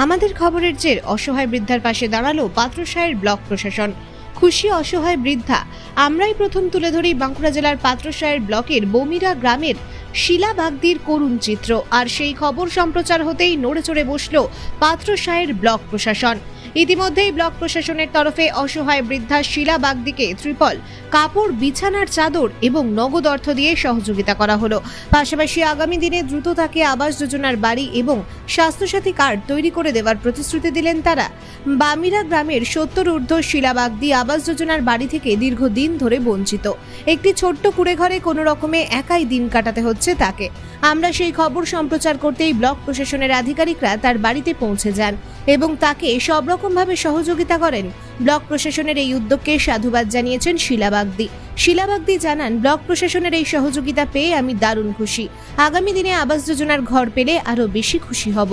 আমাদের খবরের জের অসহায় বৃদ্ধার পাশে দাঁড়ালো পাত্রসায়ের ব্লক প্রশাসন। খুশি অসহায় বৃদ্ধা। আমরাই প্রথম তুলে ধরি বাঁকুড়া জেলার পাত্রসায়ের ব্লকের বমিরা গ্রামের শিলা বাগদির করুণ চিত্র। আর সেই খবর সম্প্রচার হতেই নড়ে চড়ে বসল পাত্রসায়ের ব্লক প্রশাসন। ইতিমধ্যেই ব্লক প্রশাসনের তরফে অসহায় বৃদ্ধা শিলা বাগদিকে ত্রিপল, কাপড়, বিছানার চাদর এবং নগদ অর্থ দিয়ে সহযোগিতা করা হলো। পাশাপাশি আগামী দিনে দ্রুত তাকে আবাস যোজনার বাড়ি এবং স্বাস্থ্যসাথী কার্ড তৈরি করে দেওয়ার প্রতিশ্রুতি দিলেন তারা। বামিরা গ্রামের 70 ঊর্ধ্ব শিলা বাগদি আবাস যোজনার বাড়ি থেকে দীর্ঘদিন ধরে বঞ্চিত। একটি ছোট্ট কুড়ে ঘরে কোনো রকমে একাই দিন কাটাতে হচ্ছে তাকে। আমরা সেই খবর সম্প্রচার করতেই ব্লক প্রশাসনের আধিকারিকরা তার বাড়িতে পৌঁছে যান এবং তাকে সব রকমভাবে সহযোগিতা করেন। ব্লক প্রশাসনের এই উদ্যোগকে সাধুবাদ জানিয়েছেন শিলা বাগদি। শিলা বাগদি জানান, ব্লক প্রশাসনের এই সহযোগিতা পেয়ে আমি দারুণ খুশি। আগামী দিনে আবাস যোজনার ঘর পেলে আরও বেশি খুশি হব।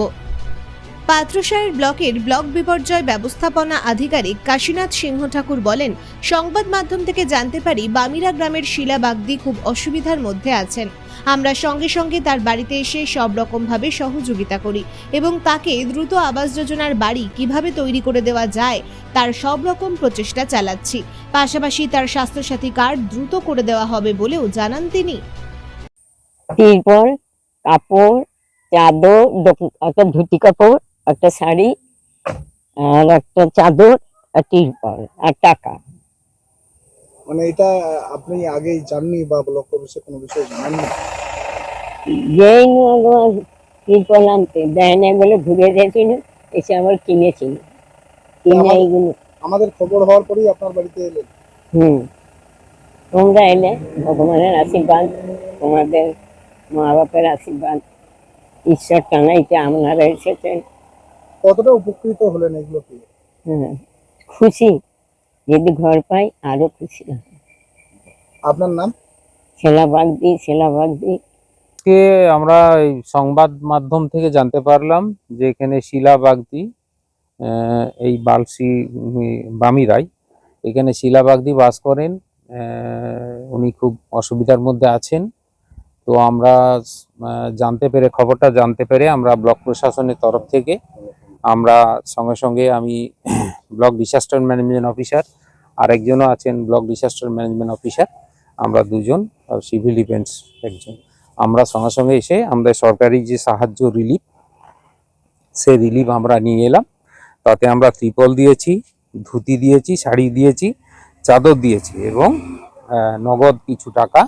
পাত্রসায়ের ব্লকের ব্লক বিপর্যয় ব্যবস্থাপনা আধিকারিক কাশীনাথ সিংহ ঠাকুর বলেন, সংবাদ মাধ্যম থেকে জানতে পারি বামিরা গ্রামের শিলা বাগদি খুব অসুবিধার মধ্যে আছেন। আমরা সঙ্গে সঙ্গে তার বাড়িতে এসে সব রকমভাবে সহযোগিতা করি এবং তাকে দ্রুত আবাস যোজনার বাড়ি কিভাবে তৈরি করে দেওয়া যায় তার সব রকম প্রচেষ্টা চালাচ্ছি। পাশাপাশি তার স্বাস্থ্যসাথী কার্ড দ্রুত করে দেওয়া হবে বলেও জানান তিনি। তিরপল, কাপড়, চাদর, একটা ধুতি কাপড়, একটা শাড়ি আর একটা চাদর আর তিরপল আর টাকা। মানে এটা আপনি আগেই জাননি বা ব্লক অফিসে কোনো বিষয় জানাননি? যেই তিরপল আনতে দেয় না বলে ঘুরে গেছিল, এসে আবার কিনেছিল। কিনে এইগুলো আমাদের খবর হওয়ার পরেই আপনার বাড়িতে এলেন? তোমরা এলে, ভগবানের আশীর্বাদ, তোমাদের মা বাপের আশীর্বাদ, ঈশ্বর টানাইতে আপনারা এসেছেন। কতটা উপকৃত হলেন এগুলো পেয়ে? খুশি, যদি ঘর পাই আরো খুশি। আপনার নাম? শিলা বাগদি। কে আমরা এই সংবাদ মাধ্যম থেকে জানতে পারলাম যে এখানে শিলা বাগদি, এই বামিরাই এখানে শিলা বাগদি বাস করেন। উনি খুব অসুবিধার মধ্যে আছেন। তো আমরা খবরটা জানতে পেরে আমরা ব্লক প্রশাসনের তরফ থেকে আমরা সঙ্গে সঙ্গে আমি ব্লক ডিসাস্টার ম্যানেজমেন্ট অফিসার, আরেকজনও আছেন ব্লক ডিসাস্টার ম্যানেজমেন্ট অফিসার, আমরা দুজন, আর সিভিল ডিফেন্স একজন। আমরা সঙ্গে সঙ্গে এসে আমাদের সরকারি যে সাহায্য রিলিফ, সেই রিলিফ আমরা নিয়ে এলাম। তাতে আমরা ত্রিপল দিয়েছি, ধুতি দিয়েছি, শাড়ি দিয়েছি, চাদর দিয়েছি এবং নগদ কিছু টাকা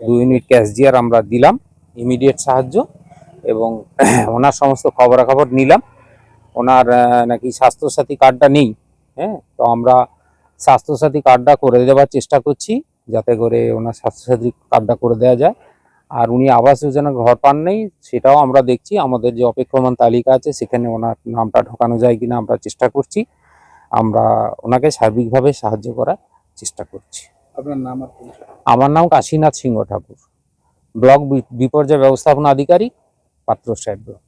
2 ইউনিট ক্যাশ দিয়ে আমরা দিলাম ইমিডিয়েট সাহায্য। এবং ওনার সমস্ত খবরাখবর নিলাম। ওনার নাকি স্বাস্থ্যসাথী কার্ডটা নেই। তো আমরা স্বাস্থ্যসাথী কার্ডটা করে দেওয়ার চেষ্টা করছি, যাতে করে ওনার স্বাস্থ্যসাথী কার্ডটা করে দেওয়া যায়। আর উনি আবাস যোজনার ঘর পান নেই, সেটাও আমরা দেখছি। আমাদের যে অপেক্ষমান তালিকা আছে সেখানে ওনার নামটা ঢোকানো যায় কিনা আমরা চেষ্টা করছি। আমরা ওনাকে সার্বিকভাবে সাহায্য করার চেষ্টা করছি। আপনার নাম? আমার নাম কাশীনাথ সিংহ ঠাকুর, ব্লক বিপর্যয় ব্যবস্থাপনা আধিকারিক, পাত্রসায়ের ব্লক।